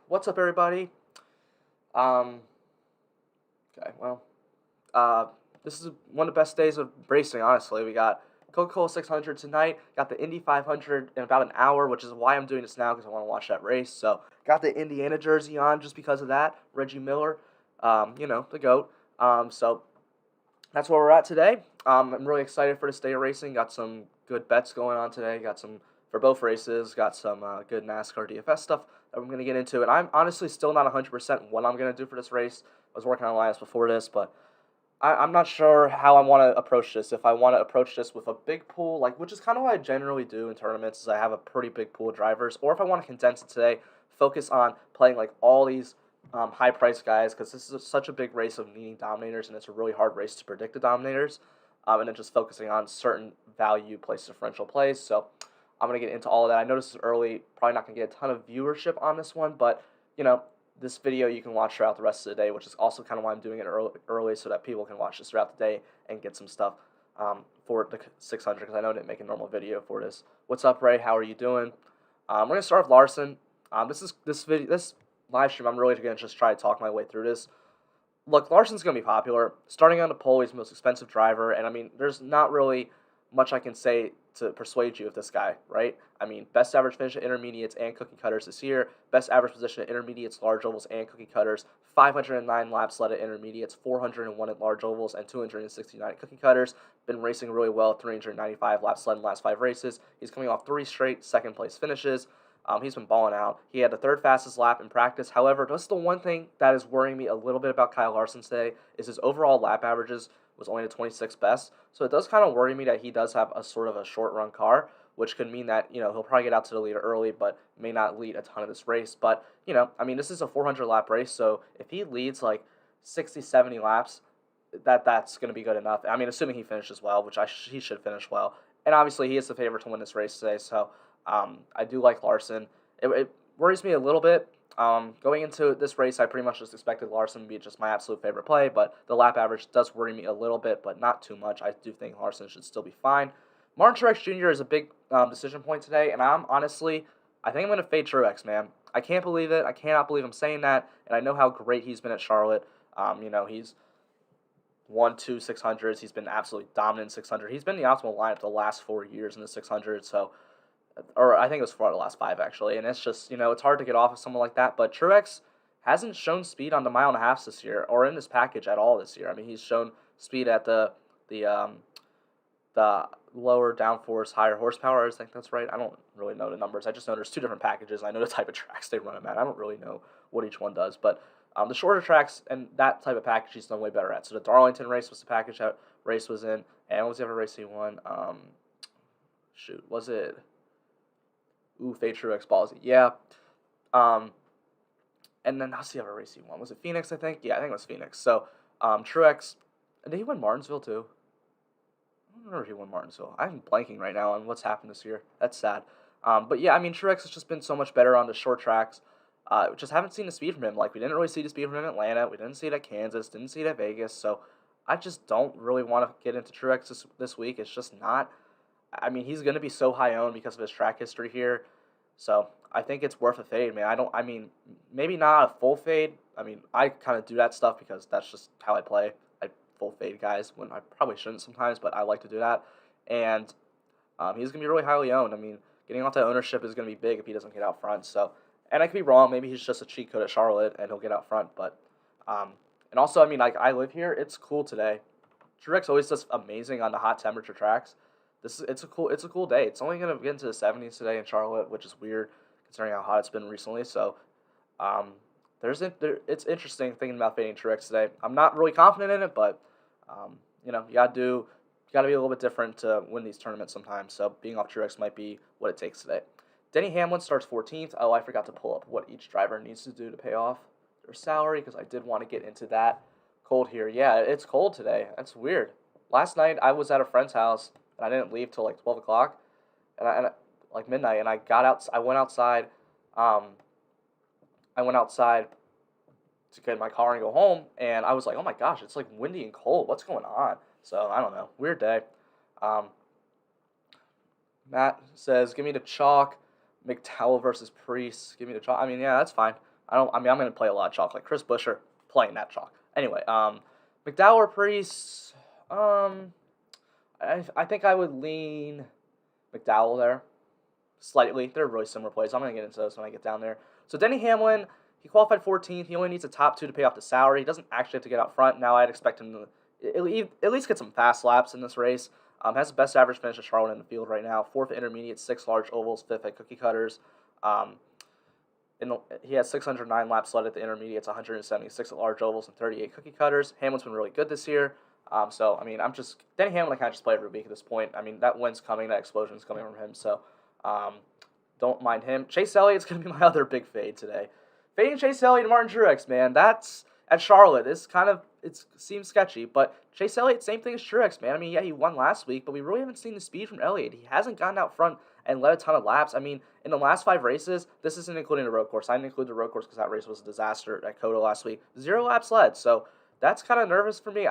What's up, everybody? Um, okay, well, uh, this is one of the best days of racing, honestly. We got Coca-Cola 600 tonight, got the Indy 500 in about an hour, which is why I'm doing this now, because I want to watch that race. So, got the Indiana jersey on just because of that. Reggie Miller, the GOAT. So, that's where we're at today. I'm really excited for this day of racing. Got some good bets going on today. Got some for both races. Got some good NASCAR DFS stuff that I'm going to get into. And I'm honestly still not 100% what I'm going to do for this race. I was working on lineups before this, but I'm not sure how I want to approach this. If I want to approach this with a big pool, which is kind of what I generally do in tournaments, is I have a pretty big pool of drivers. Or if I want to condense it today, focus on playing like all these high price guys, because this is such a big race of needing dominators, and it's a really hard race to predict the dominators. And then just focusing on certain value place differential plays. So I'm gonna get into all of that. I know this is early, probably not gonna get a ton of viewership on this one, but this video you can watch throughout the rest of the day, which is also kind of why I'm doing it early so that people can watch this throughout the day and get some stuff for the 600, because I know I didn't make a normal video for this. What's up, Ray? How are you doing? We're gonna start with Larson. This live stream. I'm really gonna just try to talk my way through this. Look, Larson's going to be popular. Starting on the pole, he's the most expensive driver, and I mean, there's not really much I can say to persuade you of this guy, right? I mean, best average finish at intermediates and cookie cutters this year, best average position at intermediates, large ovals, and cookie cutters, 509 laps led at intermediates, 401 at large ovals, and 269 at cookie cutters. Been racing really well, 395 laps led in the last 5 races. He's coming off 3 straight second-place finishes. He's been balling out. He had the 3rd fastest lap in practice. However, that's the one thing that is worrying me a little bit about Kyle Larson today is his overall lap averages was only the 26th best. So it does kind of worry me that he does have a sort of a short run car, which could mean that, he'll probably get out to the leader early, but may not lead a ton of this race. But, this is a 400 lap race. So if he leads like 60, 70 laps, that's going to be good enough. I mean, assuming he finishes well, which he should finish well. And obviously he is the favorite to win this race today. So I do like Larson. It worries me a little bit. Going into this race, I pretty much just expected Larson to be just my absolute favorite play, but the lap average does worry me a little bit, but not too much. I do think Larson should still be fine. Martin Truex Jr. is a big decision point today, and I think I'm going to fade Truex, man. I can't believe it. I cannot believe I'm saying that, and I know how great he's been at Charlotte. He's won 2 600s. He's been absolutely dominant in 600. He's been the optimal lineup the last 4 years in the 600, so or I think it was 4 of the last 5, actually. And it's just, it's hard to get off of someone like that. But Truex hasn't shown speed on the mile and a half this year, or in this package at all this year. I mean, he's shown speed at the lower downforce, higher horsepower. I think that's right. I don't really know the numbers. I just know there's 2 different packages. I know the type of tracks they run them at. I don't really know what each one does. But the shorter tracks and that type of package he's done way better at. So the Darlington race was the package that race was in. And what was the other race he won? Was it... Fade Truex ballsy. Yeah. And then what's the other race he won? Was it Phoenix, I think? Yeah, I think it was Phoenix. So, Truex, did he win Martinsville too? I don't remember if he won Martinsville. I'm blanking right now on what's happened this year. That's sad. But yeah, I mean, Truex has just been so much better on the short tracks. Just haven't seen the speed from him. Like, we didn't really see the speed from him in Atlanta. We didn't see it at Kansas. Didn't see it at Vegas. So, I just don't really want to get into Truex this week. It's just not. I mean, he's going to be so high owned because of his track history here. So I think it's worth a fade, man. Maybe not a full fade. I mean, I kind of do that stuff because that's just how I play. I full fade guys when I probably shouldn't sometimes, but I like to do that. And he's going to be really highly owned. I mean, getting off that ownership is going to be big if he doesn't get out front. So, and I could be wrong. Maybe he's just a cheat code at Charlotte and he'll get out front. But, and also, I mean, like, I live here. It's cool today. Truex always does amazing on the hot temperature tracks. It's a cool day. It's only gonna get into the 70s today in Charlotte, which is weird considering how hot it's been recently. So, it's interesting thinking about fading Truex today. I'm not really confident in it, but you gotta be a little bit different to win these tournaments sometimes. So being off Truex might be what it takes today. Denny Hamlin starts 14th. Oh, I forgot to pull up what each driver needs to do to pay off their salary because I did want to get into that. Cold here. Yeah, it's cold today. That's weird. Last night I was at a friend's house. And I didn't leave till like 12 o'clock, and like midnight. And I got out. I went outside. I went outside to get in my car and go home. And I was like, oh my gosh, it's like windy and cold. What's going on? So I don't know. Weird day. Matt says, give me the chalk. McDowell versus Priest. Give me the chalk. I mean, yeah, that's fine. I'm going to play a lot of chalk. Like Chris Buescher, playing that chalk. Anyway, McDowell or Priest, I think I would lean McDowell there. Slightly. They're really similar plays. I'm going to get into those when I get down there. So Denny Hamlin, he qualified 14th. He only needs a top 2 to pay off the salary. He doesn't actually have to get out front. Now I'd expect him to at least get some fast laps in this race. Has the best average finish of Charlotte in the field right now. 4th at intermediate, 6 large ovals, 5th at cookie cutters. He has 609 laps led at the intermediates, 176 at large ovals, and 38 cookie cutters. Hamlin's been really good this year. So, I mean, Denny Hamlin, I kind of just play every week at this point. I mean, that win's coming, that explosion's coming from him. So, don't mind him. Chase Elliott's going to be my other big fade today. Fading Chase Elliott and Martin Truex, man, that's at Charlotte. It seems sketchy, but Chase Elliott, same thing as Truex, man. I mean, yeah, he won last week, but we really haven't seen the speed from Elliott. He hasn't gotten out front and led a ton of laps. I mean, in the last 5 races, this isn't including the road course. I didn't include the road course because that race was a disaster at COTA last week. 0 laps led, so that's kind of nervous for me.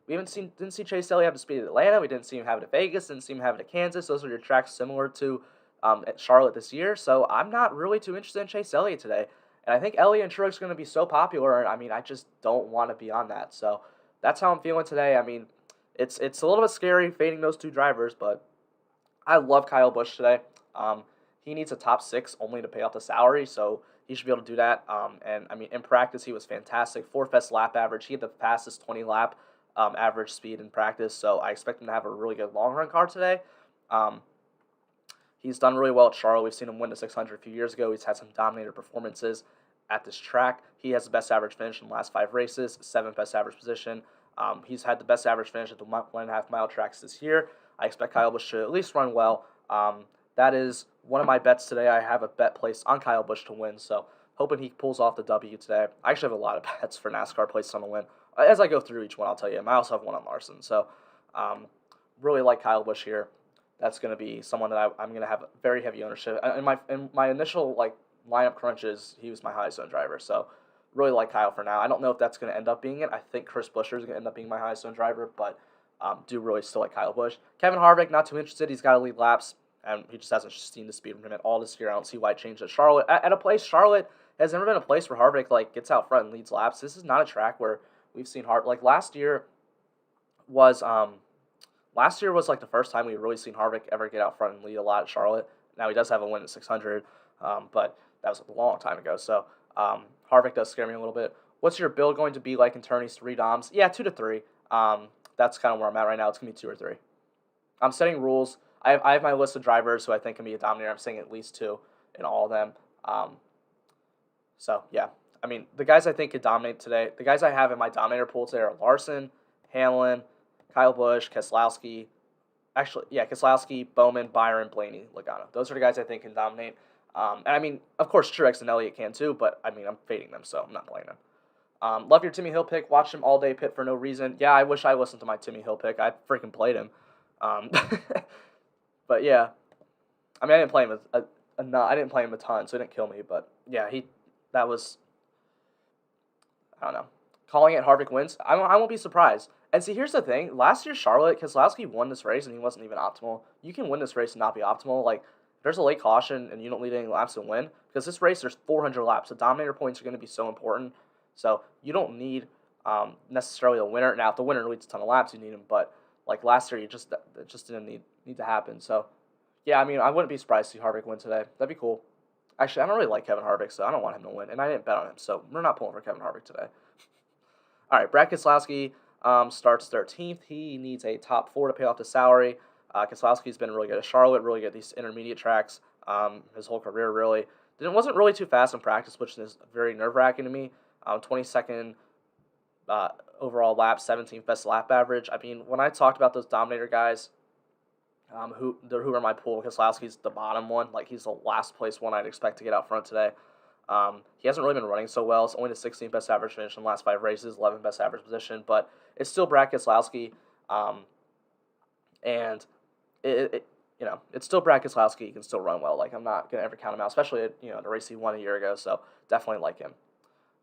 We didn't see Chase Elliott have the speed at Atlanta. We didn't see him have it at Vegas. Didn't see him have it at Kansas. Those are your tracks similar to at Charlotte this year. So I'm not really too interested in Chase Elliott today. And I think Elliott and Truex are going to be so popular. And I mean, I just don't want to be on that. So that's how I'm feeling today. I mean, it's a little bit scary fading those 2 drivers, but I love Kyle Busch today. He needs a top 6 only to pay off the salary, so he should be able to do that. And I mean, in practice, he was fantastic. 4th best lap average. He had the fastest 20-lap average speed in practice, so I expect him to have a really good long-run car today. He's done really well at Charlotte. We've seen him win the 600 a few years ago. He's had some dominator performances at this track. He has the best average finish in the last 5 races, 7th best average position. He's had the best average finish at the 1.5 mile tracks this year. I expect Kyle Busch to at least run well. That is one of my bets today. I have a bet placed on Kyle Busch to win, so hoping he pulls off the W today. I actually have a lot of bets for NASCAR placed on the win. As I go through each one, I'll tell you. I also have one on Larson, so really like Kyle Busch here. That's going to be someone that I'm going to have very heavy ownership. In my initial lineup crunches, he was my highest owned driver, so really like Kyle for now. I don't know if that's going to end up being it. I think Chris Buescher is going to end up being my highest owned driver, but do really still like Kyle Busch. Kevin Harvick, not too interested. He's got to lead laps, and he just hasn't seen the speed from him at all this year. I don't see why it changed at Charlotte. At a place, Charlotte has never been a place where Harvick gets out front and leads laps. This is not a track where we've seen Harvick. Last year was the first time we've really seen Harvick ever get out front and lead a lot at Charlotte. Now he does have a win at 600, but that was a long time ago. So Harvick does scare me a little bit. What's your build going to be like in tourneys? 3 DOMs? Yeah, 2 to 3. That's kind of where I'm at right now. It's going to be 2 or 3. I'm setting rules. I have my list of drivers who I think can be a dominator. I'm saying at least 2 in all of them. So, yeah. I mean, the guys I think could dominate today, the guys I have in my dominator pool today are Larson, Hamlin, Kyle Busch, Keselowski. Actually, yeah, Keselowski, Bowman, Byron, Blaney, Logano. Those are the guys I think can dominate. And I mean, of course, Truex and Elliott can too, but I mean, I'm fading them, so I'm not playing them. Love your Timmy Hill pick. Watched him all day pit for no reason. Yeah, I wish I listened to my Timmy Hill pick. I freaking played him. But yeah, I mean, I didn't play him I didn't play him a ton, so it didn't kill me. But yeah, that was, I don't know. Calling it Harvick wins. I won't be surprised. And see, here's the thing. Last year, Charlotte, Keselowski won this race, and he wasn't even optimal. You can win this race and not be optimal. If there's a late caution and you don't lead any laps to win, because this race, there's 400 laps. The dominator points are going to be so important. So you don't need necessarily a winner. Now, if the winner leads a ton of laps, you need him. But last year, it just didn't need to happen. So, yeah, I mean, I wouldn't be surprised to see Harvick win today. That'd be cool. Actually, I don't really like Kevin Harvick, so I don't want him to win. And I didn't bet on him, so we're not pulling for Kevin Harvick today. All right, Brad Keselowski starts 13th. He needs a top 4 to pay off the salary. Keselowski's been really good at Charlotte, really good at these intermediate tracks. His whole career, really. Wasn't really too fast in practice, which is very nerve-wracking to me. 22nd overall lap, 17th best lap average. I mean, when I talked about those dominator guys, who are my pool, Keselowski's the bottom one. He's the last place one I'd expect to get out front today. He hasn't really been running so well. It's only the 16th best average finish in the last 5 races, 11th best average position, but it's still Brad Keselowski, and it's still Brad Keselowski. He can still run well. I'm not gonna ever count him out, especially at the race he won a year ago. So definitely like him.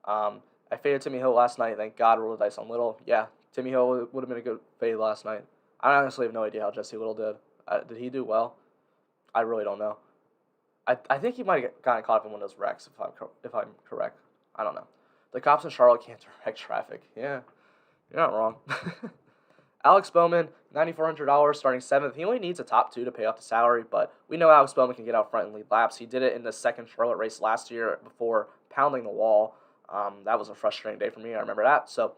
I faded Timmy Hill last night. Thank God, rolled the dice on Little. Yeah, Timmy Hill would have been a good fade last night. I honestly have no idea how Jesse Little did. Did he do well? I really don't know. I think he might have gotten caught up in one of those wrecks, if I'm correct. I don't know. The cops in Charlotte can't direct traffic. Yeah, you're not wrong. Alex Bowman, $9,400, starting 7th. He only needs a top 2 to pay off the salary, but we know Alex Bowman can get out front and lead laps. He did it in the second Charlotte race last year before pounding the wall. That was a frustrating day for me. I remember that. So,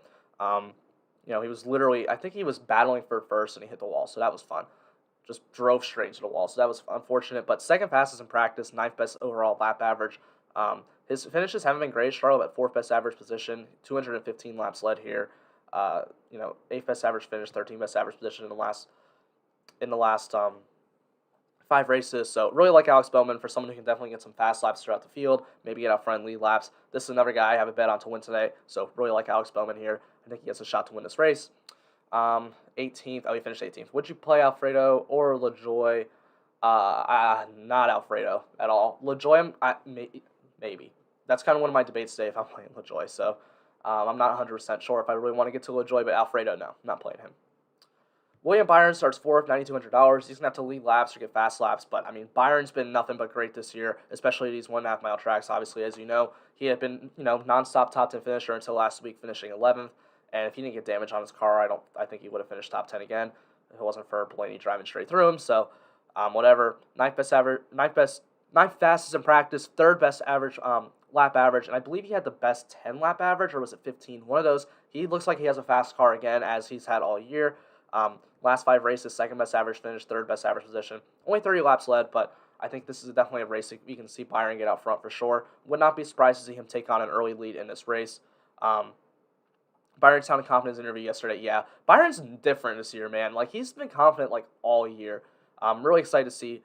he was literally, I think he was battling for first and he hit the wall. So that was fun. Just drove straight into the wall. So that was unfortunate. But second fastest in practice, 9th best overall lap average. His finishes haven't been great. Charlotte at 4th best average position, 215 laps led here. 8th best average finish, 13th best average position in the last 5 races. So really like Alex Bowman for someone who can definitely get some fast laps throughout the field, maybe get out front and lead laps. This is another guy I have a bet on to win today. So really like Alex Bowman here. I think he has a shot to win this race. 18th. Oh, he finished 18th. Would you play Alfredo or LaJoy? Not Alfredo at all. LaJoy, maybe. That's kind of one of my debates today if I'm playing LaJoy. So I'm not 100% sure if I really want to get to LaJoy, but Alfredo, no. I'm not playing him. William Byron starts 4th, $9,200. He's going to have to lead laps or get fast laps, but, Byron's been nothing but great this year, especially at these 1.5 mile tracks. Obviously, as you know, he had been, nonstop top 10 finisher until last week, finishing 11th, and if he didn't get damage on his car, I think he would have finished top 10 again if it wasn't for Blaney driving straight through him, so whatever. 9th fastest in practice, 3rd best average lap average, and I believe he had the best 10 lap average, or was it 15? One of those. He looks like he has a fast car again, as he's had all year. Last 5 races, 2nd best average finish, 3rd best average position. Only 30 laps led, but I think this is definitely a race that we can see Byron get out front for sure. Would not be surprised to see him take on an early lead in this race. Byron sounded confident in his interview yesterday. Yeah, Byron's different this year, man. Like, he's been confident like all year. I'm really excited to see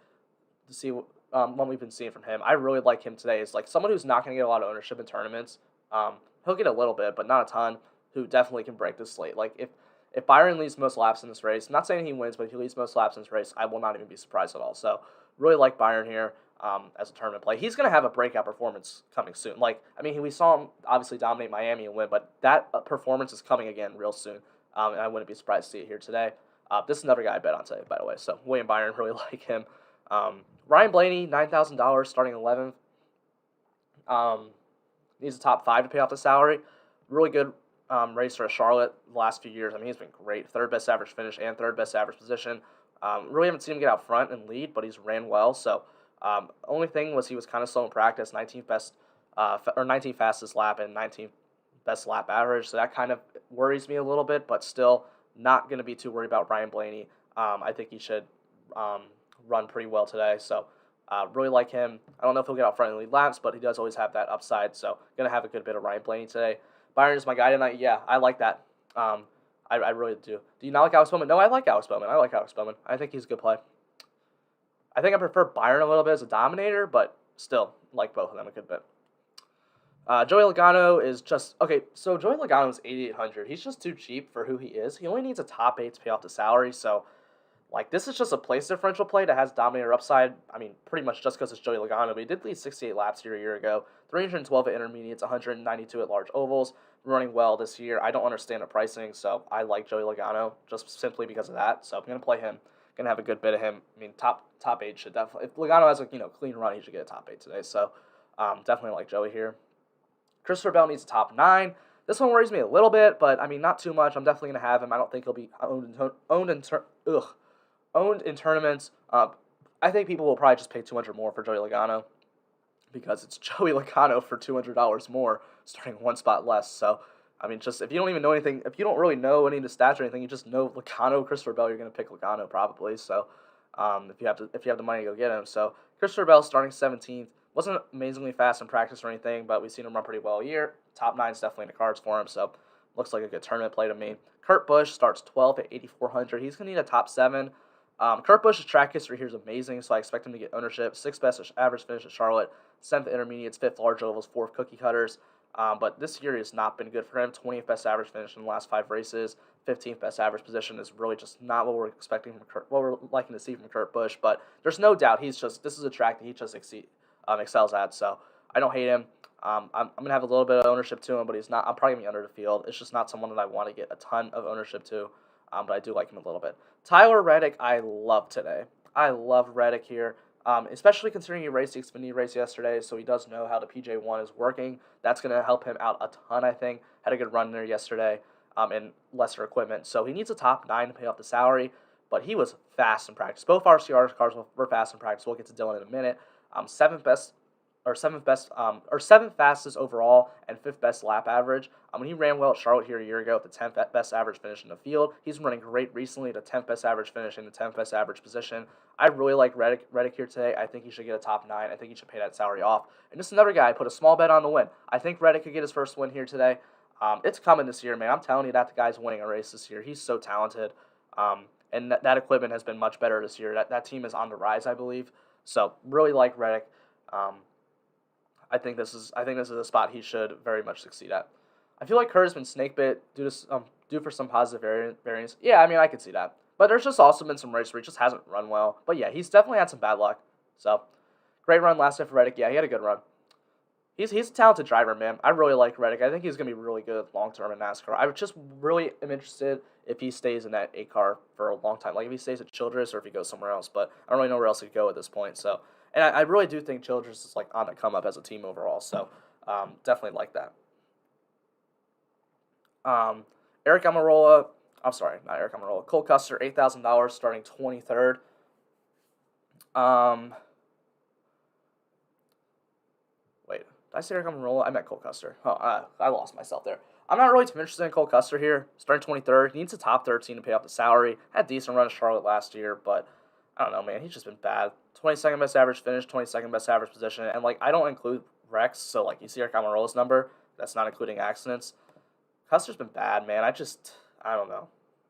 what we've been seeing from him. I really like him today. It's like someone who's not going to get a lot of ownership in tournaments. He'll get a little bit, but not a ton. Who definitely can break this slate. Like if Byron leads most laps in this race, not saying he wins, but if he leads most laps in this race, I will not even be surprised at all. So really like Byron here as a tournament play. He's going to have a breakout performance coming soon. We saw him obviously dominate Miami and win, but that performance is coming again real soon, and I wouldn't be surprised to see it here today. This is another guy I bet on today, by the way. So William Byron, really like him. Ryan Blaney, $9,000, starting 11th. Needs a top 5 to pay off the salary. Really good racer at Charlotte the last few years. He's been great. 3rd best average finish and 3rd best average position. Really haven't seen him get out front and lead, but he's ran well. So only thing was he was kind of slow in practice. 19th fastest lap and 19th best lap average. So that kind of worries me a little bit, but still not going to be too worried about Ryan Blaney. I think he should run pretty well today. So really like him. I don't know if he'll get out front and lead laps, but he does always have that upside. So going to have a good bit of Ryan Blaney today. Byron is my guy tonight. Yeah, I like that. I really do. Do you not like Alex Bowman? No, I like Alex Bowman. I like Alex Bowman. I think he's a good play. I think I prefer Byron a little bit as a dominator, but still like both of them a good bit. Joey Logano is just... Okay, so Joey Logano is $8,800. He's just too cheap for who he is. He only needs a top 8 to pay off the salary, so... this is just a place differential play that has dominator upside. Pretty much just because it's Joey Logano, but he did lead 68 laps here a year ago. 312 at intermediates, 192 at large ovals. Running well this year. I don't understand the pricing, so I like Joey Logano just simply because of that. So I'm going to play him. Going to have a good bit of him. Top 8 should definitely... If Logano has a clean run, he should get a top 8 today. So definitely like Joey here. Christopher Bell needs a top 9. This one worries me a little bit, but not too much. I'm definitely going to have him. I don't think he'll be owned in tournaments. I think people will probably just pay $200 more for Joey Logano because it's Joey Logano for $200 more, starting 1 spot less. So, just if you don't even know anything, if you don't really know any of the stats or anything, you just know Logano, Christopher Bell, you're going to pick Logano probably. So, if you have the money to go get him. So, Christopher Bell starting 17th. Wasn't amazingly fast in practice or anything, but we've seen him run pretty well all year. Top 9 is definitely in the cards for him, so looks like a good tournament play to me. Kurt Busch starts 12th at $8,400. He's going to need a top 7. Kurt Busch's track history here is amazing, so I expect him to get ownership. 6th best average finish at Charlotte, 7th intermediates, 5th large ovals, 4th cookie cutters. But this year has not been good for him. 20th best average finish in the last 5 races. 15th best average position is really just not what we're expecting from what we're liking to see from Kurt Busch. But there's no doubt this is a track that he just excels at. So I don't hate him. I'm gonna have a little bit of ownership to him, but he's not. I'm probably gonna be under the field. It's just not someone that I want to get a ton of ownership to. But I do like him a little bit. Tyler Reddick, I love today. I love Reddick here. especially considering he raced the Xfinity race yesterday, so he does know how the PJ1 is working. That's going to help him out a ton, I think. Had a good run there yesterday in lesser equipment. So he needs a top 9 to pay off the salary, but he was fast in practice. Both RCR cars were fast in practice. We'll get to Dillon in a minute. Seventh fastest overall and 5th best lap average. When he ran well at Charlotte here a year ago at the 10th best average finish in the field, he's running great recently, the 10th best average finish in the 10th best average position. I really like Reddick here today. I think he should get a top 9. I think he should pay that salary off. And just another guy, I put a small bet on the win. I think Reddick could get his first win here today. It's coming this year, man. I'm telling you that the guy's winning a race this year. He's so talented. And that equipment has been much better this year. That team is on the rise, I believe. So really like Reddick. I think this is a spot he should very much succeed at. I feel like Kerr has been snake bit due for some positive variance. Yeah, I mean I could see that. But there's just also been some races where he just hasn't run well. But yeah, he's definitely had some bad luck. So great run last night for Reddick. Yeah, he had a good run. He's a talented driver, man. I really like Reddick. I think he's going to be really good long-term in NASCAR. I just really am interested if he stays in that 8 car for a long time. Like if he stays at Childress or if he goes somewhere else. But I don't really know where else he could go at this point. So, and I really do think Childress is like on the come up as a team overall. So definitely like that. Cole Custer, $8,000 starting 23rd. Wait, did I say Eric Amarillo? I meant Cole Custer. Oh, I lost myself there. I'm not really too interested in Cole Custer here. Starting 23rd. He needs a top 13 to pay off the salary. Had a decent run at Charlotte last year, but I don't know, man. He's just been bad. 22nd best average finish, 22nd best average position. And, like, I don't include wrecks, so, like, you see Eric Amarillo's number. That's not including accidents. Custer's been bad, man. I don't know.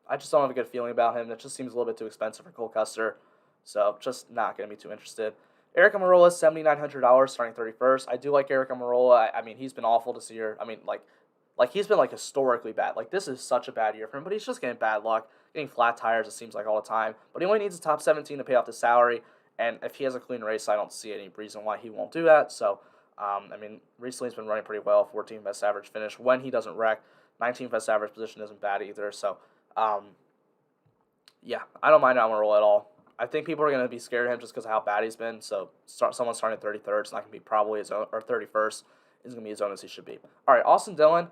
I just don't have a good feeling about him. It just seems a little bit too expensive for Cole Custer. So, just not going to be too interested. Eric Amarillo is $7,900 starting 31st. I do like Eric Amarillo. I mean, he's been awful this year. I mean, like he's been, like, historically bad. Like, this is such a bad year for him, but he's just getting bad luck, getting flat tires, it seems like, all the time. But he only needs a top 17 to pay off the salary, and if he has a clean race, I don't see any reason why he won't do that. So, I mean, recently he's been running pretty well, 14th best average finish when he doesn't wreck. 19th best average position isn't bad either. So, yeah, I don't mind Amarillo at all. I think people are going to be scared of him just because of how bad he's been. So someone starting 33rd is not going to be probably his own, or 31st is going to be as own as he should be. All right, Austin Dillon,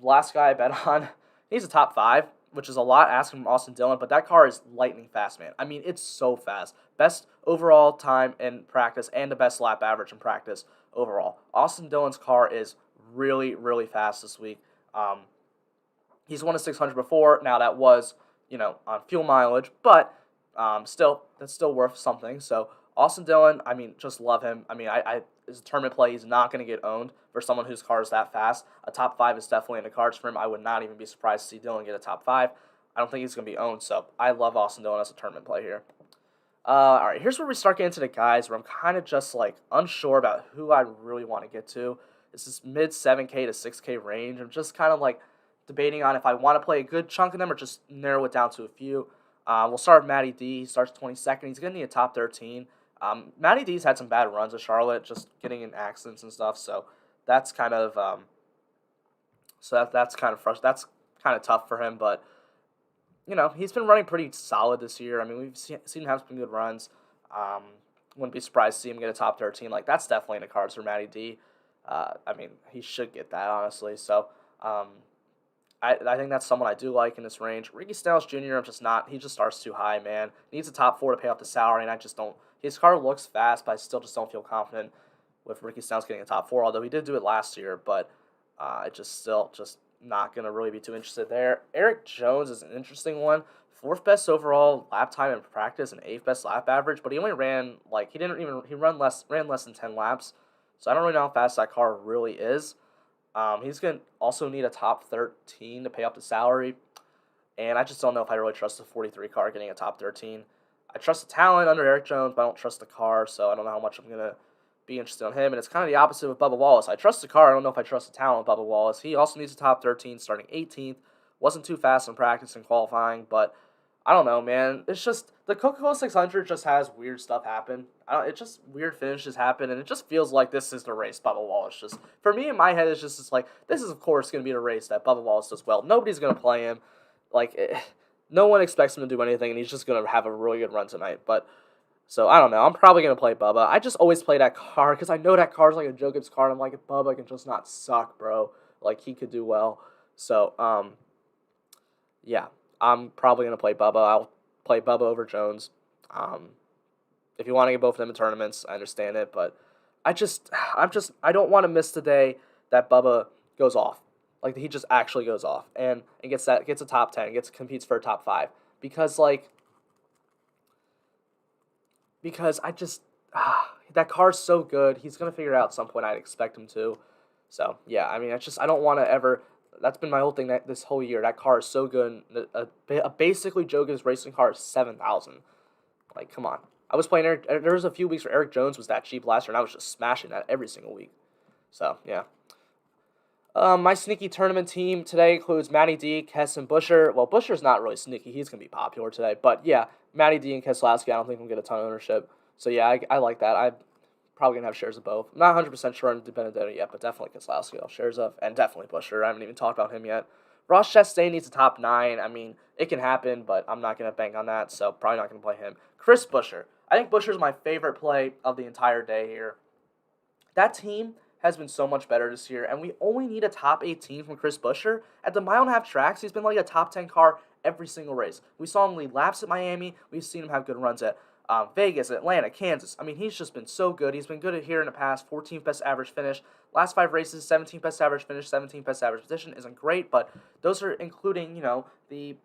last guy I bet on. He's a top 5, which is a lot asking from Austin Dillon, but that car is lightning fast, man. I mean, it's so fast. Best overall time in practice and the best lap average in practice overall. Austin Dillon's car is really, really fast this week. He's won a 600 before. Now that was, on fuel mileage, but still, that's still worth something. So Austin Dillon, I mean, just love him. I mean, his tournament play, he's not going to get owned for someone whose car is that fast. A top 5 is definitely in the cards for him. I would not even be surprised to see Dillon get a top 5. I don't think he's going to be owned, so I love Austin Dillon as a tournament play here. All right, here's where we start getting to the guys where I'm kind of just, like, unsure about who I really want to get to. It's this mid 7K to 6K range. I'm just kind of, like, debating on if I want to play a good chunk of them or just narrow it down to a few. We'll start with Matty D. He starts 22nd. He's going to need a top 13. Matty D's had some bad runs at Charlotte, just getting in accidents and stuff. So that's kind of that's kind of tough for him. But he's been running pretty solid this year. I mean, we've seen him have some good runs. Wouldn't be surprised to see him get a top 13. Like that's definitely in the cards for Matty D. I mean, he should get that honestly. So. I think that's someone I do like in this range. Ricky Stiles Jr., he just starts too high, man. Needs a top 4 to pay off the salary, and I just don't. His car looks fast, but I still just don't feel confident with Ricky Stiles getting a top 4, although he did do it last year, but it's just not going to really be too interested there. Eric Jones is an interesting one. 4th best overall lap time in practice and 8th best lap average, but he only ran, ran less than 10 laps, so I don't really know how fast that car really is. He's going to also need a top 13 to pay off the salary, and I just don't know if I really trust the 43 car getting a top 13. I trust the talent under Eric Jones, but I don't trust the car, so I don't know how much I'm going to be interested in him, and it's kind of the opposite with Bubba Wallace. I trust the car, I don't know if I trust the talent with Bubba Wallace. He also needs a top 13, starting 18th. Wasn't too fast in practice and qualifying, but I don't know, man. It's just, the Coca-Cola 600 just has weird stuff happen. Weird finishes happen, and it just feels like this is the race Bubba Wallace just, for me in my head, it's just like, this is of course going to be the race that Bubba Wallace does well. Nobody's going to play him. No one expects him to do anything, and he's just going to have a really good run tonight. But, So, I don't know. I'm probably going to play Bubba. I just always play that car because I know that car's like a Joe Gibbs car. And I'm like, if Bubba can just not suck, bro. Like, he could do well. So, yeah. I'm probably going to play Bubba. I'll play Bubba over Jones. If you want to get both of them in tournaments, I understand it. But I don't want to miss the day that Bubba goes off. Like, he just actually goes off and gets a top 10, competes for a top 5. Because that car's so good. He's going to figure it out at some point. I'd expect him to. So, yeah, I mean, I don't want to ever. That's been my whole thing this whole year. That car is so good. A basically Joe Gibbs racing car is 7,000. Like, come on. I was playing there was a few weeks where Eric Jones was that cheap last year, and I was just smashing that every single week. So, yeah. My sneaky tournament team today includes Matty D, Kess, and Buescher. Well, Buscher's not really sneaky. He's going to be popular today. But, yeah, Matty D and Keselowski, I don't think I'm going to get a ton of ownership. So, yeah, I like that. I'm probably going to have shares of both. I'm not 100% sure on Benedetto yet, but definitely Keselowski I'll have shares of. And definitely Buescher. I haven't even talked about him yet. Ross Chastain needs a top 9. I mean, it can happen, but I'm not going to bank on that, so probably not going to play him. Chris Buescher. I think Buescher's my favorite play of the entire day here. That team has been so much better this year, and we only need a top 18 from Chris Buescher. At the mile-and-a-half tracks, he's been like a top 10 car every single race. We saw him lead laps at Miami. We've seen him have good runs at Vegas, Atlanta, Kansas. I mean, he's just been so good. He's been good at here in the past. 14th best average finish. Last 5 races, 17th best average finish, 17th best average position. Isn't great, but those are including, the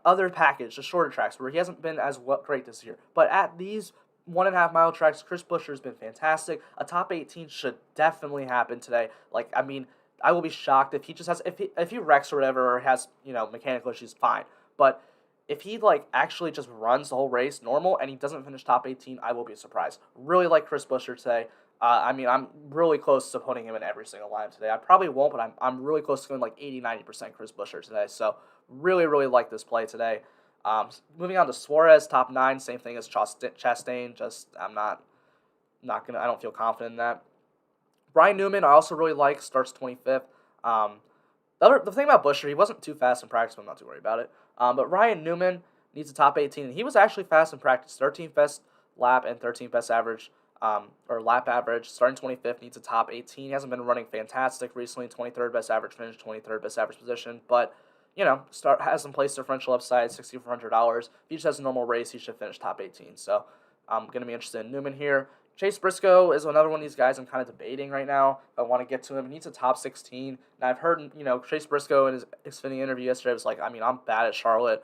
other package, the shorter tracks, where he hasn't been as great this year. But at these 1.5 mile tracks, Chris Buescher has been fantastic. A top 18 should definitely happen today. Like, I mean, I will be shocked if he just has if he wrecks or whatever, or has mechanical issues, fine. But if he actually just runs the whole race normal and he doesn't finish top 18, I will be surprised. Really like Chris Buescher today. I mean, I'm really close to putting him in every single lineup today. I probably won't, but I'm really close to going 80-90% Chris Buescher today. So really, really like this play today. Moving on to Suarez, top 9, same thing as Chastain. Just I don't feel confident in that. Brian Newman, I also really like, starts 25th. The thing about Buescher, he wasn't too fast in practice, but I'm not too worried about it. But Ryan Newman needs a top 18, and he was actually fast in practice. 13th best lap and 13th best average, or lap average. Starting 25th, needs a top 18. He hasn't been running fantastic recently. 23rd best average finish, 23rd best average position, but has some place differential upside, $6,400. If he just has a normal race, he should finish top 18. So I'm going to be interested in Newman here. Chase Briscoe is another one of these guys I'm kind of debating right now. I want to get to him. He needs a top 16. And I've heard, Chase Briscoe in his Xfinity interview yesterday was like, I mean, I'm bad at Charlotte.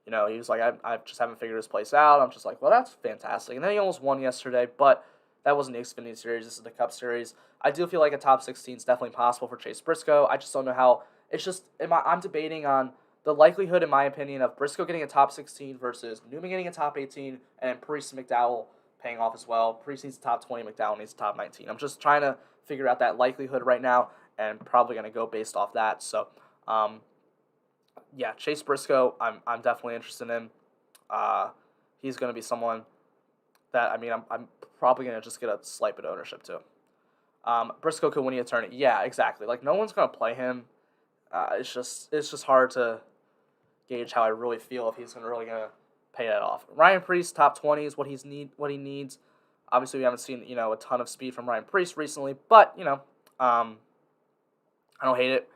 He was like, I just haven't figured this place out. I'm just like, well, that's fantastic. And then he almost won yesterday, but that wasn't the Xfinity Series. This is the Cup Series. I do feel like a top 16 is definitely possible for Chase Briscoe. I just don't know how. It's just, I'm debating on the likelihood, in my opinion, of Briscoe getting a top 16 versus Newman getting a top 18, and Priest and McDowell paying off as well. Priest needs a top 20, McDowell needs a top 19. I'm just trying to figure out that likelihood right now, and probably going to go based off that. So, yeah, Chase Briscoe, I'm definitely interested in. He's going to be someone that, I'm probably going to just get a slight bit of ownership to. Briscoe could win the tournament. Yeah, exactly. Like, no one's going to play him. It's just hard to gauge how I really feel if he's really gonna pay that off. Ryan Priest, top 20 is what he needs. Obviously, we haven't seen a ton of speed from Ryan Priest recently, but I don't hate it.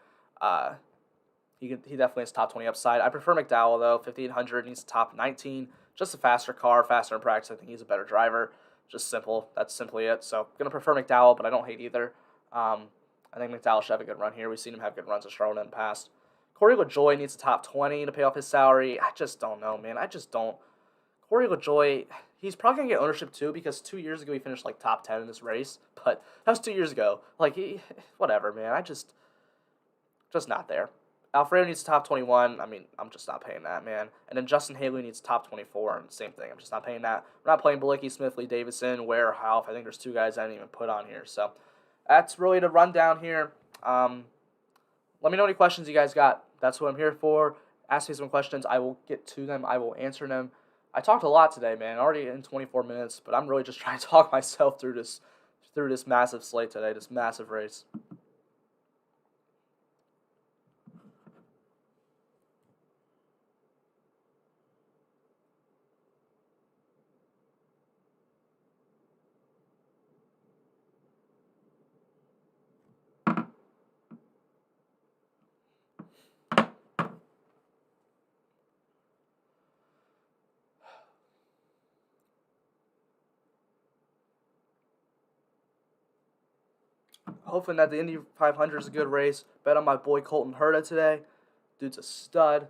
He definitely has top 20 upside. I prefer McDowell though. 5,800 needs top 19. Just a faster car, faster in practice. I think he's a better driver. Just simple. That's simply it. So gonna prefer McDowell, but I don't hate either. I think McDowell should have a good run here. We've seen him have good runs at Charlotte in the past. Corey LaJoie needs a top 20 to pay off his salary. I just don't know, man. I just don't. Corey LaJoie, he's probably going to get ownership too because 2 years ago he finished top 10 in this race. But that was 2 years ago. Whatever, man. just not there. Alfredo needs top 21. I'm just not paying that, man. And then Justin Haley needs top 24. And same thing. I'm just not paying that. We're not playing Bilicki, Smith, Lee Davidson, Ware, Half. I think there's 2 guys I didn't even put on here. So that's really the rundown here. Let me know any questions you guys got. That's what I'm here for. Ask me some questions. I will get to them. I will answer them. I talked a lot today, man. Already in 24 minutes, but I'm really just trying to talk myself through this massive slate today, this massive race. hoping that the Indy 500 is a good race. Bet on my boy Colton Herta today. Dude's a stud.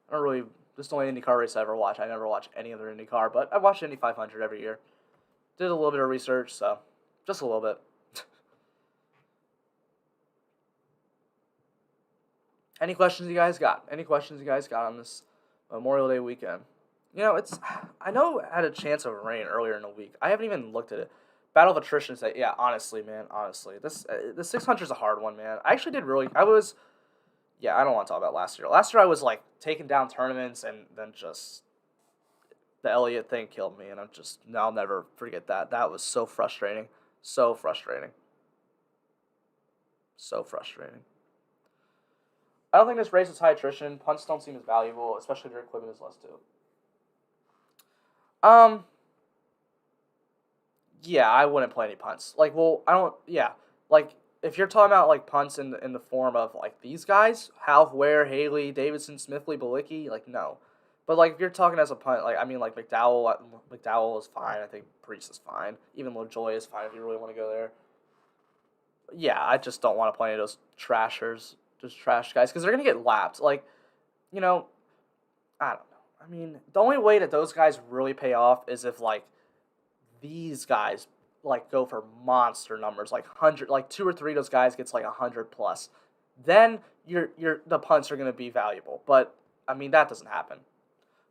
I don't really. This is the only IndyCar race I ever watch. I never watch any other IndyCar, but I watch Indy 500 every year. Did a little bit of research, so just a little bit. Any questions you guys got? Any questions you guys got on this Memorial Day weekend? I know it had a chance of rain earlier in the week. I haven't even looked at it. Battle of attrition say, yeah, honestly, man, honestly. The 600 is a hard one, man. I actually did I don't want to talk about last year. Last year I was like taking down tournaments and then just the Elliott thing killed me, and I'll never forget that. That was so frustrating. So frustrating. So frustrating. I don't think this race is high attrition. Punts don't seem as valuable, especially if their equipment is less too. Yeah, I wouldn't play any punts. Like, if you're talking about, like, punts in the form of, like, these guys, Half, Ware, Haley, Davidson, Smithley, Balicki, like, no. But, like, if you're talking as a punt, like, I mean, like, McDowell is fine. I think Priest is fine. Even LaJoy is fine if you really want to go there. Yeah, I just don't want to play any of those trashers, just trash guys, because they're going to get lapped. Like, you know, I don't know. I mean, the only way that those guys really pay off is if, like, these guys like go for monster numbers, like 100, like 2 or 3 of those guys gets like 100 plus. Then the punts are going to be valuable. But I mean, that doesn't happen.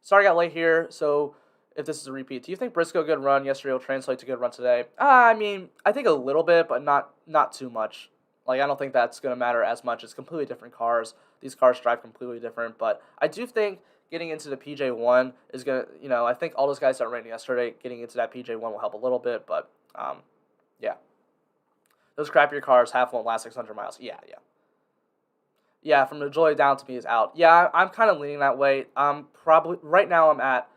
Sorry I got late here. So if this is a repeat, do you think Briscoe good run yesterday will translate to good run today? I mean, I think a little bit, but not too much. Like, I don't think that's going to matter as much. It's completely different cars. These cars drive completely different. But I do think getting into the PJ1 is going to, I think all those guys that ran yesterday, getting into that PJ1 will help a little bit. But, yeah. Those crappier cars, half won't last 600 miles. Yeah. Yeah, from the Joy down to me is out. Yeah, I'm kind of leaning that way. Right now I'm at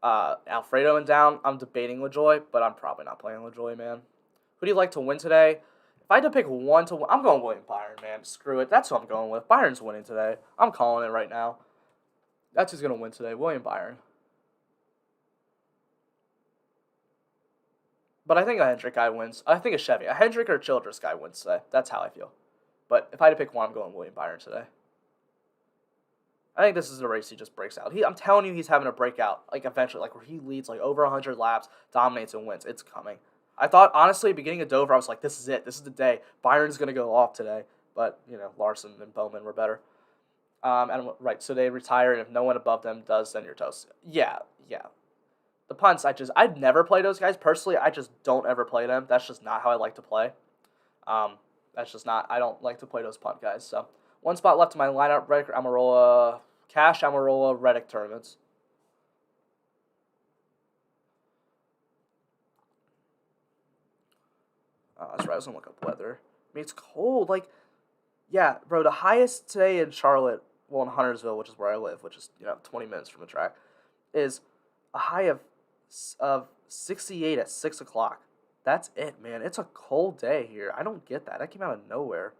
Alfredo and down. I'm debating LaJoy, but I'm probably not playing LaJoy, man. Who do you like to win today? If I had to pick one to win, I'm going William Byron, man. Screw it. That's who I'm going with. Byron's winning today. I'm calling it right now. That's who's going to win today, William Byron. But I think a Hendrick guy wins. I think a Chevy. A Hendrick or a Childress guy wins today. That's how I feel. But if I had to pick one, I'm going William Byron today. I think this is a race he just breaks out. I'm telling you, he's having a breakout, like, eventually, like, where he leads, like, over 100 laps, dominates, and wins. It's coming. I thought, honestly, beginning of Dover, I was like, this is it. This is the day. Byron's going to go off today. But, Larson and Bowman were better. Right, so they retire, and if no one above them does, then you're toast. Yeah. The punts, I'd never play those guys. Personally, I just don't ever play them. That's just not how I like to play. I don't like to play those punt guys. So, one spot left in my lineup, Reddick, Amarillo, Cash, Amarillo, Reddick tournaments. That's right, I was going to look up weather. I mean, it's cold. Like, yeah, bro, the highest today in Charlotte, well, in Huntersville, which is where I live, which is, 20 minutes from the track, is a high of 68 at 6 o'clock. That's it, man. It's a cold day here. I don't get that. That came out of nowhere.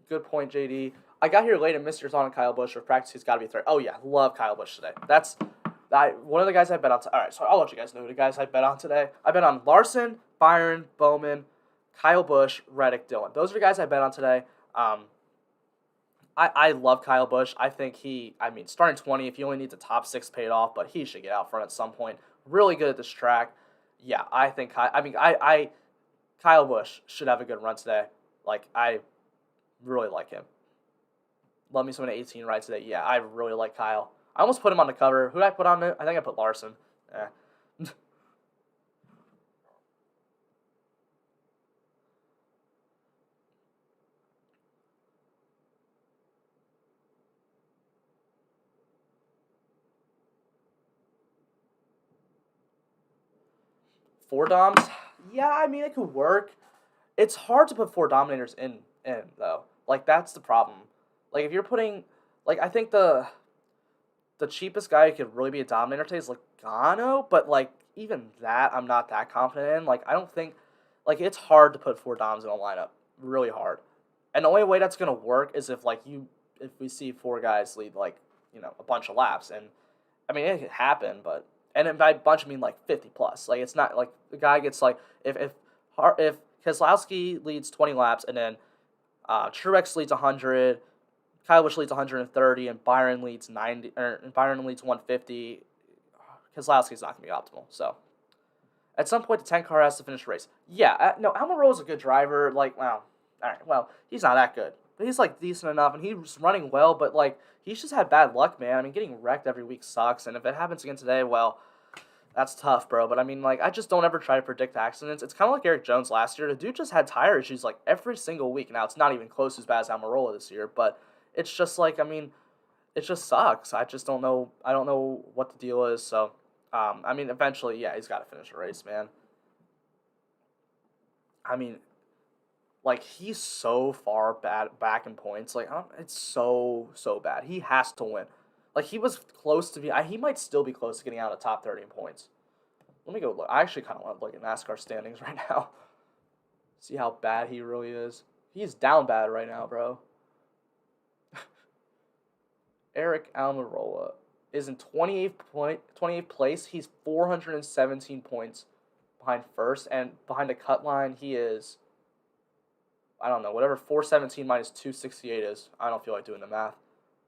Good point, JD. I got here late and missed yours on Kyle Busch. For practice, he's got to be third. Oh, yeah. Love Kyle Busch today. One of the guys I bet on. All right, so I'll let you guys know the guys I bet on today. I bet on Larson, Byron, Bowman, Kyle Busch, Reddick, Dillon. Those are the guys I bet on today. I love Kyle Busch. I think starting 20, if you only need the top 6 paid off, but he should get out front at some point. Really good at this track. Yeah, I think Kyle Busch should have a good run today. Like, I really like him. Love me some 18 rides today. Yeah, I really like Kyle. I almost put him on the cover. Who did I put on it? I think I put Larson. Eh. 4 doms? Yeah, I mean, it could work. It's hard to put 4 dominators in though. Like, that's the problem. Like, if you're putting, like, I think the cheapest guy who could really be a dominator today is Logano, but, like, even that I'm not that confident in. Like, I don't think, like, it's hard to put 4 doms in a lineup. Really hard. And the only way that's going to work is if we see 4 guys lead, like, a bunch of laps. And I mean, it could happen, but and then by bunch I mean like 50 plus. Like it's not like the guy gets like if Keselowski leads 20 laps and then Truex leads 100, Kyle Busch leads 130, and Byron leads 90 or Byron leads 150. Keselowski's not gonna be optimal. So at some point, the 10 car has to finish the race. Yeah, no, Amarillo's a good driver. Like, wow, all right, well, he's not that good, but he's like decent enough, and he's running well. But like, he's just had bad luck, man. I mean, getting wrecked every week sucks, and if it happens again today, well, that's tough, bro. But I mean, like, I just don't ever try to predict accidents. It's kind of like Eric Jones last year. The dude just had tire issues like every single week. Now it's not even close as bad as Amarillo this year, but it's just like, I mean, it just sucks. I just don't know. I don't know what the deal is. So, I mean, eventually, yeah, he's got to finish a race, man. I mean, like he's so far bad back in points. Like it's so bad. He has to win. Like he was close to be. He might still be close to getting out of the top 30 in points. Let me go look. I actually kind of want to look at NASCAR standings right now. See how bad he really is. He's down bad right now, bro. Eric Almirola is in 28th place. He's 417 points behind first, and behind the cut line, he is, I don't know, whatever 417 minus 268 is. I don't feel like doing the math.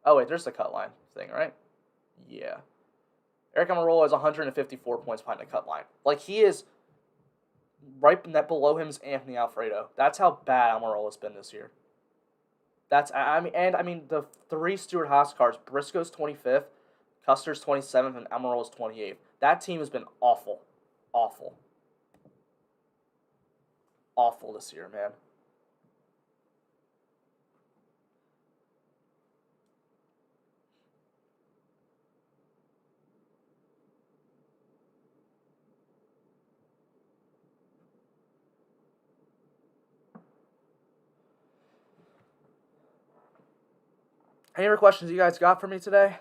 Oh, wait, there's the cut line thing, right? Yeah. Eric Amarola is 154 points behind the cut line. Like, he is right below him is Anthony Alfredo. That's how bad Amarola's been this year. I mean, the three Stewart Haas cars, Briscoe's 25th, Custer's 27th, and Amarola's 28th. That team has been awful. Awful. Awful this year, man. Any other questions you guys got for me today?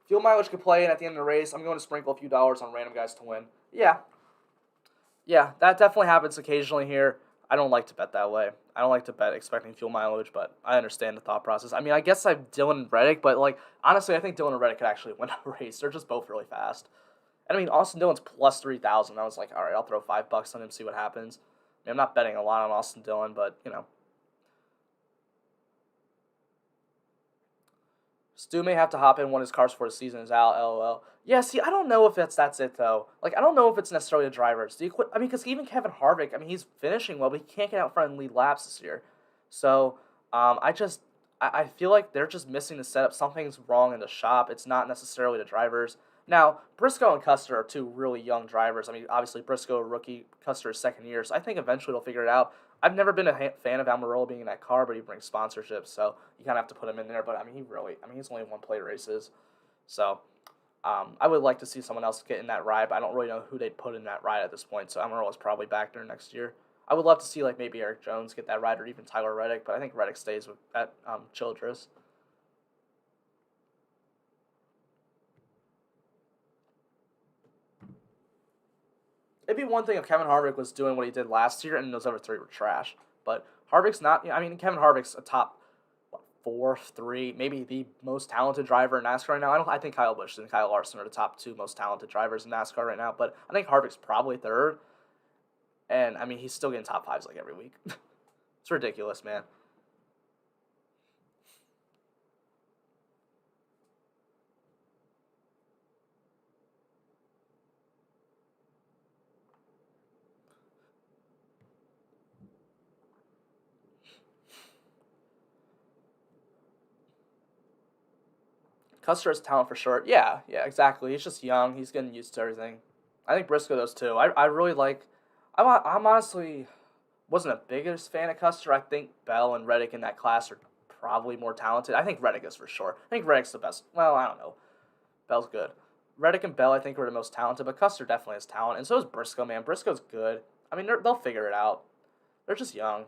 Fuel mileage could play in at the end of the race. I'm going to sprinkle a few dollars on random guys to win. Yeah, yeah, that definitely happens occasionally here. I don't like to bet that way. I don't like to bet expecting fuel mileage, but I understand the thought process. I mean, I guess I've Dillon and Reddick, but like honestly, I think Dillon and Reddick could actually win a race. They're just both really fast. And I mean, Austin Dillon's plus 3,000. I was like, all right, I'll throw $5 on him, see what happens. I mean, I'm not betting a lot on Austin Dillon, but you know, Stu may have to hop in when his cars for the season is out. LOL. Yeah, see, I don't know if that's it though. Like, I don't know if it's necessarily the drivers. I mean, because even Kevin Harvick, I mean, he's finishing well, but he can't get out front and lead laps this year. So, I feel like they're just missing the setup. Something's wrong in the shop. It's not necessarily the drivers. Now, Briscoe and Custer are two really young drivers. I mean, obviously Briscoe a rookie, Custer is second year, so I think eventually they'll figure it out. I've never been a fan of Amarillo being in that car, but he brings sponsorships, so you kind of have to put him in there. But I mean, he's only won plate races, so I would like to see someone else get in that ride, but I don't really know who they'd put in that ride at this point. So Amarillo is probably back there next year. I would love to see like maybe Eric Jones get that ride or even Tyler Reddick, but I think Reddick stays with at Childress. It'd be one thing if Kevin Harvick was doing what he did last year and those other three were trash. But Harvick's not. I mean, Kevin Harvick's a top four, three, maybe the most talented driver in NASCAR right now. I think Kyle Busch and Kyle Larson are the top two most talented drivers in NASCAR right now. But I think Harvick's probably third. And I mean, he's still getting top fives like every week. It's ridiculous, man. Custer has talent for sure. Yeah, yeah, exactly. He's just young. He's getting used to everything. I think Briscoe does too. I really like. I'm honestly wasn't a biggest fan of Custer. I think Bell and Reddick in that class are probably more talented. I think Reddick is for sure. I think Reddick's the best. Well, I don't know. Bell's good. Reddick and Bell, I think, are the most talented, but Custer definitely has talent, and so is Briscoe. Man, Briscoe's good. I mean, they'll figure it out. They're just young.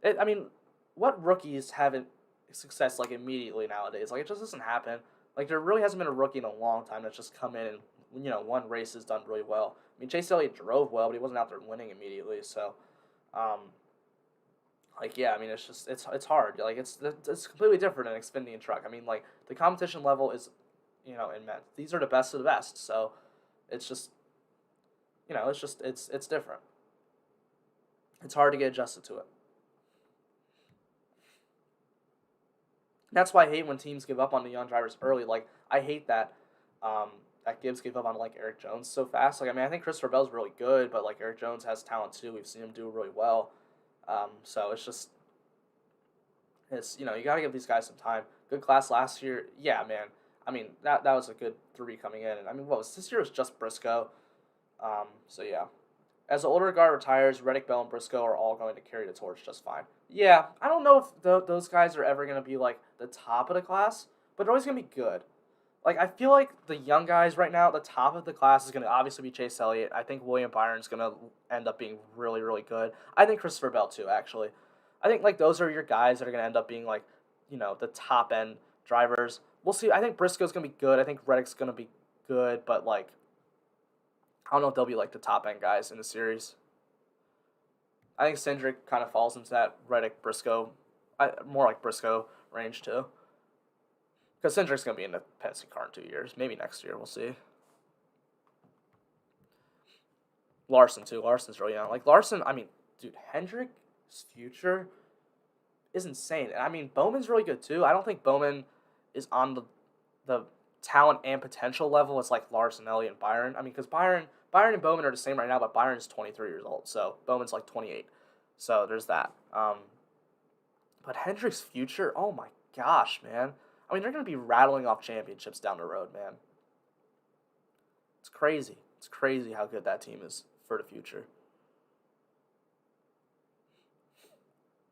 I mean, what rookies haven't success like immediately nowadays? Like it just doesn't happen. Like there really hasn't been a rookie in a long time that's just come in and one race has done really well. I mean, Chase Elliott drove well, but he wasn't out there winning immediately. So, um, Like, yeah, I mean, it's just it's hard. Like, it's completely different in Xfinity and truck. I mean, like the competition level is, immense. These are the best of the best. So, it's just, it's just it's different. It's hard to get adjusted to it. That's why I hate when teams give up on the young drivers early. Like, I hate that. That Gibbs gave up on like Eric Jones so fast. Like, I mean, I think Christopher Bell's really good, but like Eric Jones has talent too. We've seen him do really well. So it's just you got to give these guys some time. Good class last year, yeah, man. I mean that was a good three coming in, and I mean what was this year was just Briscoe. So yeah, as the older guard retires, Reddick, Bell, and Briscoe are all going to carry the torch just fine. Yeah, I don't know if those guys are ever going to be like the top of the class, but they're always going to be good. Like, I feel like the young guys right now, the top of the class is going to obviously be Chase Elliott. I think William Byron's going to end up being really, really good. I think Christopher Bell, too, actually. I think, like, those are your guys that are going to end up being, like, the top-end drivers. We'll see. I think Briscoe's going to be good. I think Reddick's going to be good, but, like, I don't know if they'll be, like, the top-end guys in the series. I think Cindric kind of falls into that Reddick, Briscoe, more like Briscoe range, too. Because Cindric's going to be in the Penske car in 2 years. Maybe next year. We'll see. Larson, too. Larson's really young. Like, Larson, I mean, dude, Hendrick's future is insane. And, I mean, Bowman's really good, too. I don't think Bowman is on the talent and potential level as, like, Larson, Elliott, and Byron. I mean, because Byron and Bowman are the same right now, but Byron's 23 years old. So, Bowman's, like, 28. So, there's that. But Hendrick's future, oh, my gosh, man. I mean, they're going to be rattling off championships down the road, man. It's crazy. It's crazy how good that team is for the future.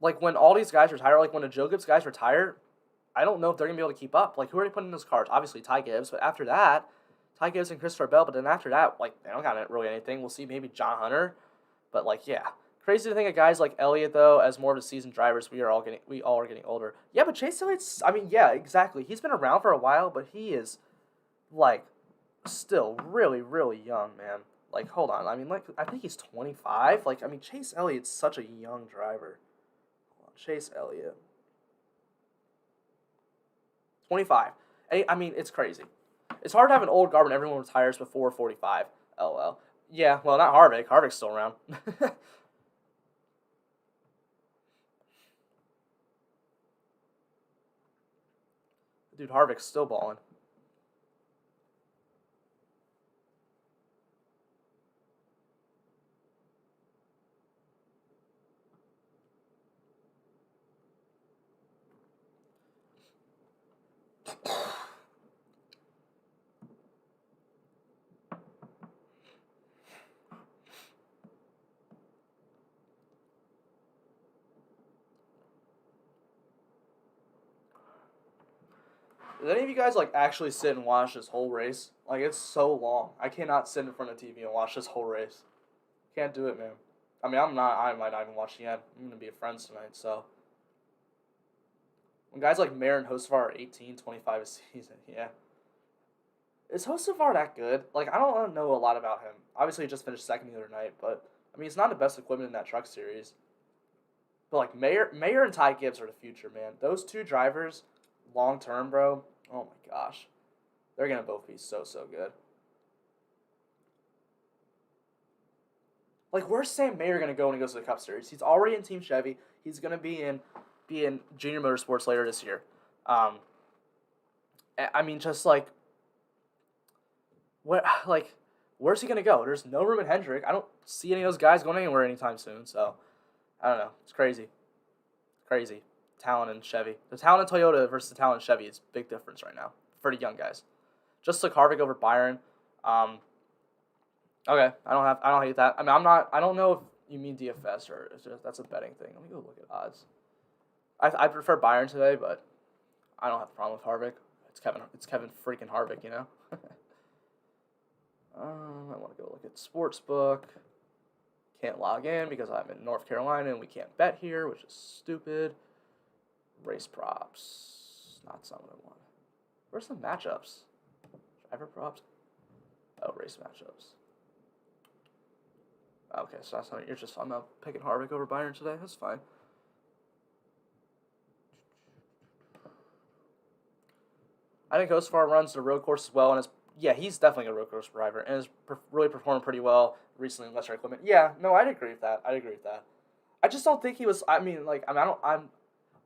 Like, when all these guys retire, like, when the Joe Gibbs guys retire, I don't know if they're going to be able to keep up. Like, who are they putting in those cars? Obviously, Ty Gibbs, but after that, Ty Gibbs and Christopher Bell, but then after that, like, they don't got really anything. We'll see maybe John Hunter, but, like, yeah. Crazy to think of guys like Elliott, though, as more of the seasoned drivers. We all are getting older. Yeah, but Chase Elliott's, I mean, yeah, exactly. He's been around for a while, but he is, like, still really, really young, man. Like, hold on. I mean, like, I think he's 25. Like, I mean, Chase Elliott's such a young driver. Hold on, Chase Elliott. 25. I mean, it's crazy. It's hard to have an old guard when everyone retires before 45. LOL. Yeah, well, not Harvick. Harvick's still around. Dude, Harvick's still balling. Did any of you guys, like, actually sit and watch this whole race? Like, it's so long. I cannot sit in front of TV and watch this whole race. Can't do it, man. I mean, I might not even watch the end. I'm going to be with friends tonight, so. When guys like Mayer and Hocevar are 18, 25 a season, yeah. Is Hocevar that good? Like, I don't know a lot about him. Obviously, he just finished second the other night, but, I mean, he's not the best equipment in that truck series. But, like, Mayer and Ty Gibbs are the future, man. Those two drivers, long term, bro, oh my gosh. They're going to both be so, so good. Like, where's Sam Mayer going to go when he goes to the Cup Series? He's already in Team Chevy. He's going to be in Junior Motorsports later this year. I mean, just, like, where's he going to go? There's no room in Hendrick. I don't see any of those guys going anywhere anytime soon, so I don't know. It's crazy. Crazy. Talent in Chevy. The talent in Toyota versus the talent in Chevy is a big difference right now for the young guys. Just took Harvick over Byron. Okay, I don't hate that. I mean, I don't know if you mean DFS or that's a betting thing. Let me go look at odds. I prefer Byron today, but I don't have a problem with Harvick. It's Kevin freaking Harvick, you know. I want to go look at Sportsbook. Can't log in because I'm in North Carolina and we can't bet here, which is stupid. Race props, not something I want. Where's the matchups? Driver props. Oh, race matchups. Okay, so that's not, I'm not picking Harvick over Byron today. That's fine. I think Hosfar runs the road course as well, and he's definitely a road course driver, and is really performing pretty well recently in lesser equipment. Yeah, no, I'd agree with that. I'd agree with that. I just don't think he was. I don't.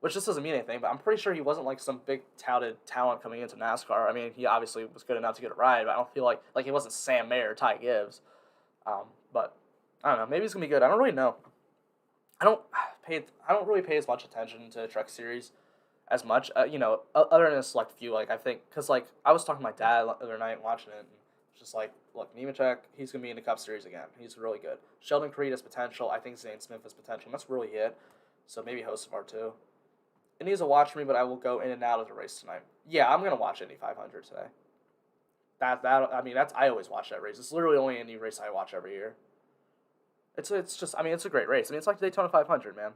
Which just doesn't mean anything, but I'm pretty sure he wasn't like some big touted talent coming into NASCAR. I mean, he obviously was good enough to get a ride, but I don't feel like he wasn't Sam Mayer or Ty Gibbs. But I don't know. Maybe he's gonna be good. I don't really know. I don't I don't really pay as much attention to the Truck Series as much. Other than a select few. Like I think because like I was talking to my dad the other night watching it, and it's just like, look, Nemechek, he's gonna be in the Cup Series again. He's really good. Sheldon Creed has potential. I think Zane Smith has potential. And that's really it. So maybe Hocevar too. It needs a watch for me, but I will go in and out of the race tonight. Yeah, I'm gonna watch Indy 500 today. I always watch that race. It's literally only any race I watch every year. It's just it's a great race. It's like the Daytona 500, man.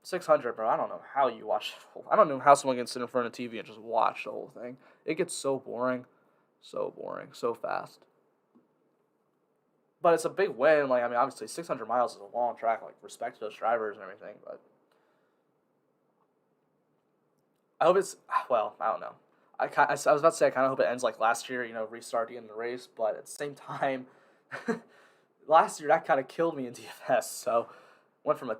600, bro. I don't know how you watch. I don't know how someone can sit in front of TV and just watch the whole thing. It gets so boring, so fast. But it's a big win. Obviously, 600 miles is a long track. Like, respect to those drivers and everything. But I hope it's I don't know. I was about to say I kind of hope it ends like last year. Restarting in the race. But at the same time, last year that kind of killed me in DFS. So went from a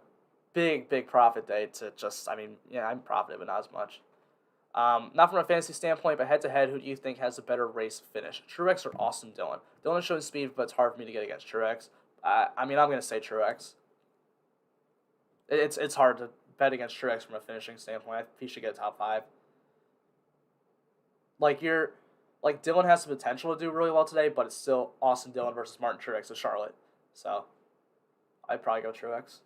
big profit day to just I'm profited, but not as much. Not from a fantasy standpoint, but head to head, who do you think has a better race finish? Truex or Austin Dillon? Dillon is showing speed, but it's hard for me to get against Truex. I'm gonna say Truex. It's hard to bet against Truex from a finishing standpoint. I think he should get a top 5. Dillon has the potential to do really well today, but it's still Austin Dillon versus Martin Truex of Charlotte. So I'd probably go Truex.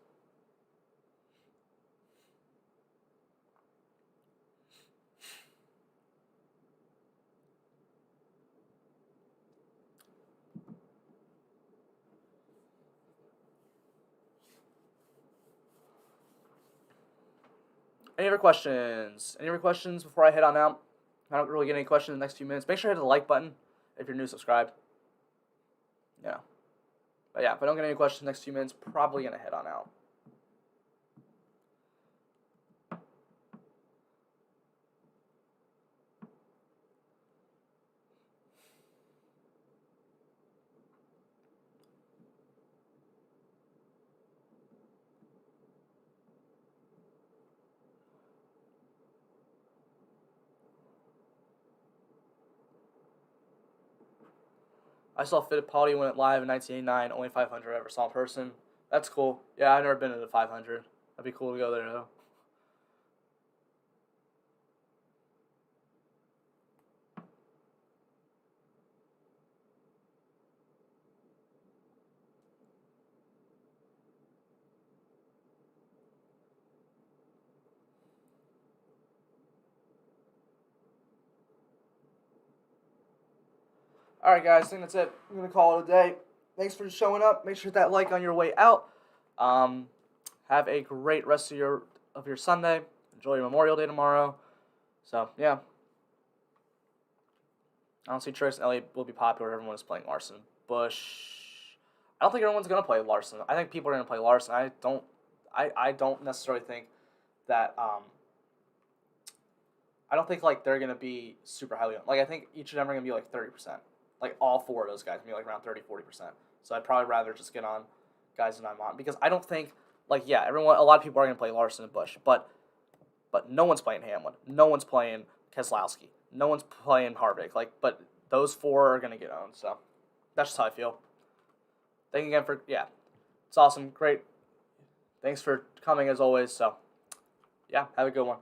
Any other questions? Any other questions before I head on out? I don't really get any questions in the next few minutes. Make sure to hit the like button if you're new, subscribe. Yeah. But yeah, if I don't get any questions in the next few minutes, probably going to head on out. I saw Fittipaldi when it live in 1989, only 500 I ever saw in person. That's cool. Yeah, I've never been to the 500. That'd be cool to go there, though. Alright, guys, I think that's it. I'm going to call it a day. Thanks for showing up. Make sure to hit that like on your way out. Have a great rest of your Sunday. Enjoy your Memorial Day tomorrow. So, yeah. I don't see Truex and Elliott will be popular. Everyone is playing Larson. Busch. I don't think everyone's going to play Larson. I think people are going to play Larson. I don't necessarily think that I don't think they're gonna be super highly. I think each of them are gonna be 30%. All 4 of those guys gonna be around 30-40%. So I'd probably rather just get on guys that I'm on because I don't think a lot of people are gonna play Larson and Busch, but no one's playing Hamlin, no one's playing Keselowski, no one's playing Harvick. But those 4 are gonna get owned. So that's just how I feel. Thank you again for it's awesome, great. Thanks for coming as always. So yeah, have a good one.